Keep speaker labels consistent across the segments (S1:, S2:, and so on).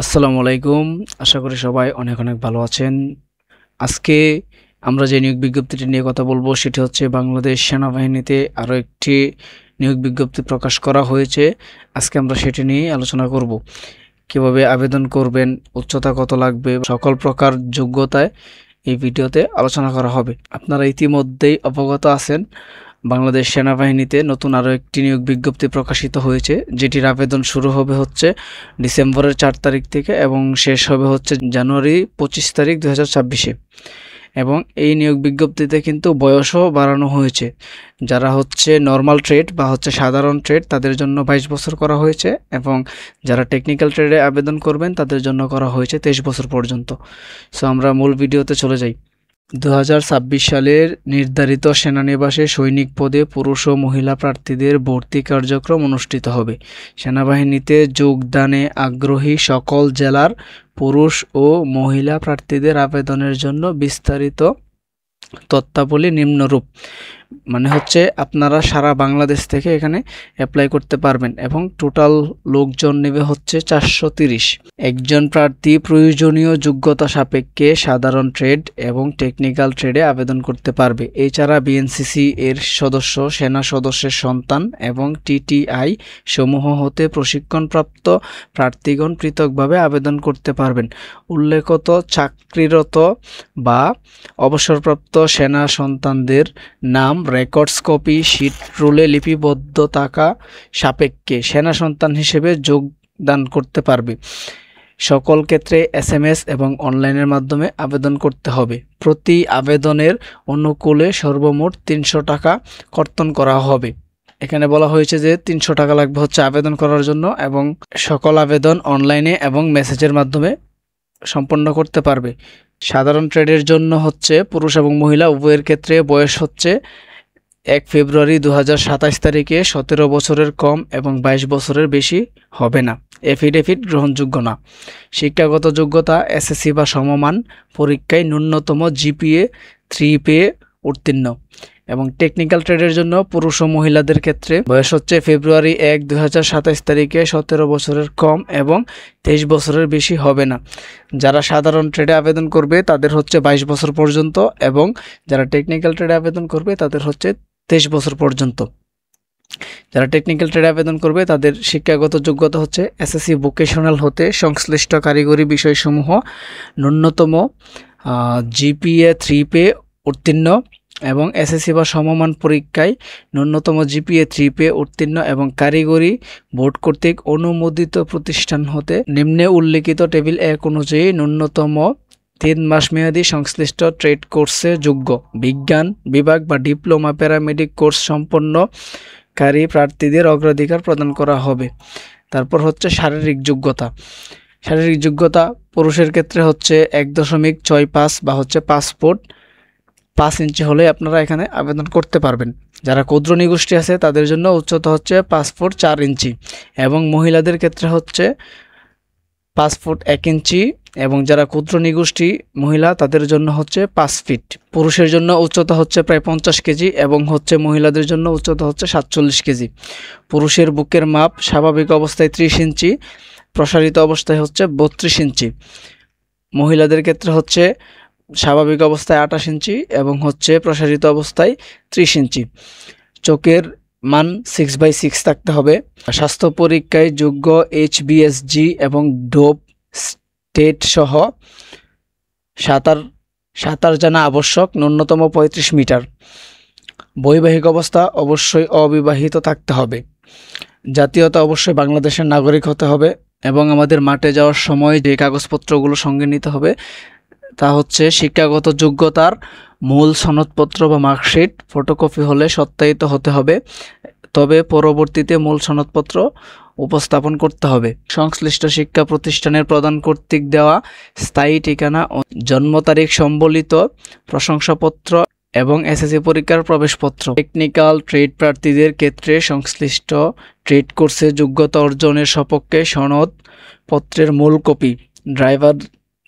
S1: আসসালামু আলাইকুম। আশা করি সবাই অনেক অনেক ভালো আছেন। আজকে আমরা যে নিয়োগ বিজ্ঞপ্তিটি নিয়ে কথা বলবো সেটি হচ্ছে বাংলাদেশ সেনাবাহিনীতে আরও একটি নিয়োগ বিজ্ঞপ্তি প্রকাশ করা হয়েছে। আজকে আমরা সেটি নিয়ে আলোচনা করব। কিভাবে আবেদন করবেন, উচ্চতা কত লাগবে, সকল প্রকার যোগ্যতায় এই ভিডিওতে আলোচনা করা হবে। আপনারা ইতিমধ্যেই অবগত আছেন বাংলাদেশ সেনাবাহিনীতে নতুন আরও একটি নিয়োগ বিজ্ঞপ্তি প্রকাশিত হয়েছে, যেটির আবেদন শুরু হবে হচ্ছে ডিসেম্বরের 4 তারিখ থেকে এবং শেষ হবে হচ্ছে জানুয়ারি 25 তারিখ 2026-এ। এবং এই নিয়োগ বিজ্ঞপ্তিতে কিন্তু বয়সও বাড়ানো হয়েছে। যারা হচ্ছে নর্মাল ট্রেড বা হচ্ছে সাধারণ ট্রেড তাদের জন্য 22 বছর করা হয়েছে এবং যারা টেকনিক্যাল ট্রেডে আবেদন করবেন তাদের জন্য করা হয়েছে 23 বছর পর্যন্ত। সো আমরা মূল ভিডিওতে চলে যাই। 2026 সালের নির্ধারিত সেনানিবাসে সৈনিক পদে পুরুষ ও মহিলা প্রার্থীদের ভর্তি কার্যক্রম অনুষ্ঠিত হবে। সেনাবাহিনীতে যোগদানে আগ্রহী সকল জেলার পুরুষ ও মহিলা প্রার্থীদের আবেদনের জন্য বিস্তারিত তথ্যাবলী নিম্নরূপ। মানে হচ্ছে আপনারা সারা বাংলাদেশ থেকে এখানে অ্যাপ্লাই করতে পারবেন এবং টোটাল লোকজন নেবে হচ্ছে 430। একজন প্রার্থী প্রয়োজনীয় যোগ্যতা সাপেক্ষে সাধারণ ট্রেড এবং টেকনিক্যাল ট্রেডে আবেদন করতে পারবে। এছাড়া বিএনসিসি এর সদস্য, সেনা সদস্যের সন্তান এবং টিটিআই সমূহ হতে প্রশিক্ষণপ্রাপ্ত প্রার্থীগণ পৃথকভাবে আবেদন করতে পারবেন। উল্লেখিত চাকরিরত বা অবসরপ্রাপ্ত সেনা সন্তানদের নাম রেকর্ডস কপি শীট রুলে লিপিবদ্ধ থাকা সাপেক্ষে সেনা সন্তান হিসেবে যোগদান করতে পারবে। সকল ক্ষেত্রে SMS এবং অনলাইনের মাধ্যমে আবেদন করতে হবে। প্রতি আবেদনের অনুকূলে সর্বমোট 300 টাকা কর্তন করা হবে। এখানে বলা হয়েছে যে 300 টাকা লাগবে হচ্ছে আবেদন করার জন্য এবং সকল আবেদন অনলাইনে এবং মেসেজের মাধ্যমে সম্পন্ন করতে পারবে। সাধারণ ট্রেডের জন্য হচ্ছে পুরুষ এবং মহিলা উভয়ের ক্ষেত্রে বয়স হচ্ছে 1 ফেব্রুয়ারি 2027 তারিখে 17 বছরের কম এবং 22 বছরের বেশি হবে না। এফিডেভিট গ্রহণযোগ্য না। শিক্ষাগত যোগ্যতা SSC বা সমমান পরীক্ষায় ন্যূনতম GPA 3 পেয়ে উত্তীর্ণ। এবং টেকনিক্যাল ট্রেডের জন্য পুরুষ ও মহিলাদের ক্ষেত্রে বয়স হচ্ছে ফেব্রুয়ারি 1, 2027 তারিখে 17 বছরের কম এবং 23 বছরের বেশি হবে না। যারা সাধারণ ট্রেডে আবেদন করবে তাদের হচ্ছে 22 বছর পর্যন্ত এবং যারা টেকনিক্যাল ট্রেডে আবেদন করবে তাদের হচ্ছে 23 বছর পর্যন্ত। যারা টেকনিক্যাল ট্রেডে আবেদন করবে তাদের শিক্ষাগত যোগ্যতা হচ্ছে SSC ভোকেশনাল হতে সংশ্লিষ্ট কারিগরি বিষয়সমূহ ন্যূনতম GPA 3 পেয়ে উত্তীর্ণ এবং SSC বা সমমান পরীক্ষায় ন্যূনতম GPA 3 পেয়ে উত্তীর্ণ এবং কারিগরি বোর্ড কর্তৃক অনুমোদিত প্রতিষ্ঠান হতে নিম্নে উল্লেখিত টেবিল 1 অনুযায়ী ন্যূনতম 3 মাস মেয়াদী সংশ্লিষ্ট ট্রেড কোর্সে যোগ্য বিজ্ঞান বিভাগ বা ডিপ্লোমা প্যারামেডিক কোর্স সম্পন্নকারী প্রার্থীদের অগ্রাধিকার প্রদান করা হবে। তারপর হচ্ছে শারীরিক যোগ্যতা। শারীরিক যোগ্যতা পুরুষের ক্ষেত্রে হচ্ছে 1.65 বা হচ্ছে পাসপোর্ট 5 ইঞ্চি হলে আপনারা এখানে আবেদন করতে পারবেন। যারা ক্ষুদ্র নিগোষ্ঠী আছে তাদের জন্য উচ্চতা হচ্ছে পাসপোর্ট 4 ইঞ্চি এবং মহিলাদের ক্ষেত্রে হচ্ছে পাসপোর্ট 1 ইঞ্চি এবং যারা ক্ষুদ্র নিগোষ্ঠী মহিলা তাদের জন্য হচ্ছে 5 ফিট। পুরুষের জন্য উচ্চতা হচ্ছে প্রায় 50 কেজি এবং হচ্ছে মহিলাদের জন্য উচ্চতা হচ্ছে 47 কেজি। পুরুষের বুকের মাপ স্বাভাবিক অবস্থায় 30 ইঞ্চি, প্রসারিত অবস্থায় হচ্ছে 32 ইঞ্চি। মহিলাদের ক্ষেত্রে হচ্ছে স্বাভাবিক অবস্থায় 28 ইঞ্চি এবং হচ্ছে প্রসারিত অবস্থায় 30 ইঞ্চি। চোখের মান 6/6 থাকতে হবে। স্বাস্থ্য পরীক্ষায় যোগ্য HBSG এবং ডোপ স্টেট সহ সাঁতার জানা আবশ্যক, ন্যূনতম 35 মিটার। বৈবাহিক অবস্থা অবশ্যই অবিবাহিত থাকতে হবে। জাতীয়তা অবশ্যই বাংলাদেশের নাগরিক হতে হবে এবং আমাদের মাঠে যাওয়ার সময় যে কাগজপত্রগুলো সঙ্গে নিতে হবে তা হচ্ছে শিক্ষাগত যোগ্যতার মূল সনদপত্র বা মার্কশিট ফটোকপি হলে সত্যায়িত হতে হবে, তবে পরবর্তীতে মূল সনদপত্র উপস্থাপন করতে হবে। সংশ্লিষ্ট শিক্ষা প্রতিষ্ঠানের প্রদান কর্তৃক দেওয়া স্থায়ী ঠিকানা ও জন্ম তারিখ সম্বলিত প্রশংসাপত্র এবং SSC পরীক্ষার প্রবেশপত্র। টেকনিক্যাল ট্রেড প্রার্থীদের ক্ষেত্রে সংশ্লিষ্ট ট্রেড কোর্সে যোগ্যতা অর্জনের সপক্ষে সনদপত্রের মূল কপি, ড্রাইভার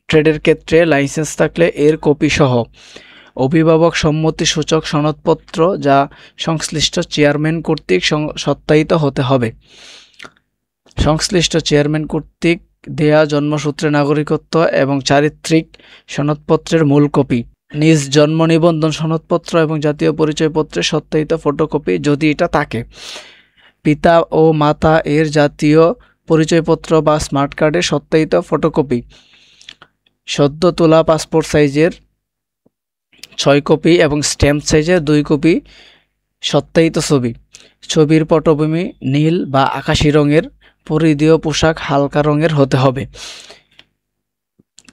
S1: ট্রেডের ক্ষেত্রে লাইসেন্স থাকলে এর কপি সহ অভিভাবক সম্মতি সূচক সনদপত্র যা সংশ্লিষ্ট চেয়ারম্যান কর্তৃক সত্যায়িত হতে হবে। সংশ্লিষ্ট চেয়ারম্যান কর্তৃক দেয়া জন্মসূত্রে নাগরিকত্ব এবং চারিত্রিক সনদপত্রের মূল কপি, নিজ জন্ম নিবন্ধন সনদপত্র এবং জাতীয় পরিচয়পত্রের সত্যায়িত ফটোকপি যদি এটা থাকে, পিতা ও মাতা এর জাতীয় পরিচয়পত্র বা স্মার্ট কার্ডের সত্যায়িত ফটোকপি, সদ্য তোলা পাসপোর্ট সাইজের 6 কপি এবং স্ট্যাম্প সাইজের 2 কপি সত্যায়িত ছবি, ছবির পটভূমি নীল বা আকাশি রঙের, পরিধেয় পোশাক হালকা রঙের হতে হবে।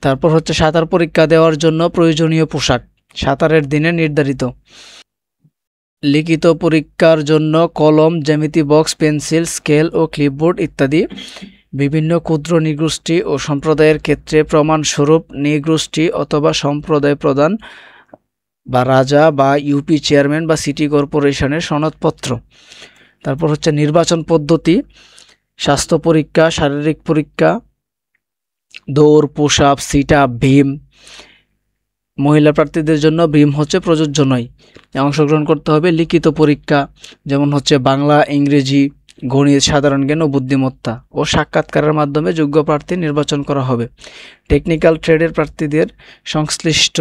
S1: তারপর হচ্ছে সাঁতার পরীক্ষা দেওয়ার জন্য প্রয়োজনীয় পোশাক, সাঁতারের দিনে নির্ধারিত। লিখিত পরীক্ষার জন্য কলম, জ্যামিতি বক্স, পেন্সিল, স্কেল ও ক্লিপবোর্ড ইত্যাদি। বিভিন্ন ক্ষুদ্র নৃগোষ্ঠী ও সম্প্রদায়ের ক্ষেত্রে প্রমাণস্বরূপ নৃগোষ্ঠী অথবা সম্প্রদায় প্রধান বা রাজা বা ইউপি চেয়ারম্যান বা সিটি কর্পোরেশনের সনদপত্র। তারপর হচ্ছে নির্বাচন পদ্ধতি, স্বাস্থ্য পরীক্ষা, শারীরিক পরীক্ষা, দৌড়, পুশ আপ, সিট আপ, ভীম। মহিলা প্রার্থীদের জন্য ভীম হচ্ছে প্রযোজ্য নয়। অংশগ্রহণ করতে হবে লিখিত পরীক্ষা, যেমন হচ্ছে বাংলা, ইংরেজি, গণিত, সাধারণ জ্ঞান ও বুদ্ধিমত্তা, ও সাক্ষাৎকারের মাধ্যমে যোগ্য প্রার্থী নির্বাচন করা হবে। টেকনিক্যাল ট্রেডের প্রার্থীদের সংশ্লিষ্ট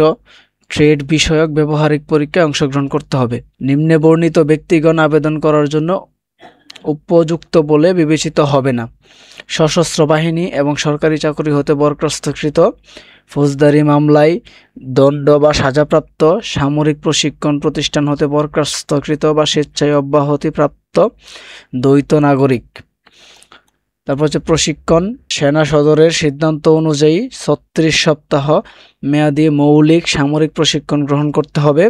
S1: ট্রেড বিষয়ক ব্যবহারিক পরীক্ষায় অংশগ্রহণ করতে হবে। নিম্নে বর্ণিত ব্যক্তিগণ আবেদন করার জন্য উপযুক্ত বলে বিবেচিত হবে না: সশস্ত্র বাহিনী এবং সরকারি চাকরি হতে বরখাস্তকৃত, ফৌজদারি মামলায় দণ্ড বা সাজাপ্রাপ্ত, সামরিক প্রশিক্ষণ প্রতিষ্ঠান হতে বরখাস্তকৃত বা স্বেচ্ছায় অব্যাহতিপ্রাপ্ত দ্বৈত নাগরিক। তারপর হচ্ছে প্রশিক্ষণ, সেনা সদরের সিদ্ধান্ত অনুযায়ী 36 সপ্তাহ মেয়াদী মৌলিক সামরিক প্রশিক্ষণ গ্রহণ করতে হবে।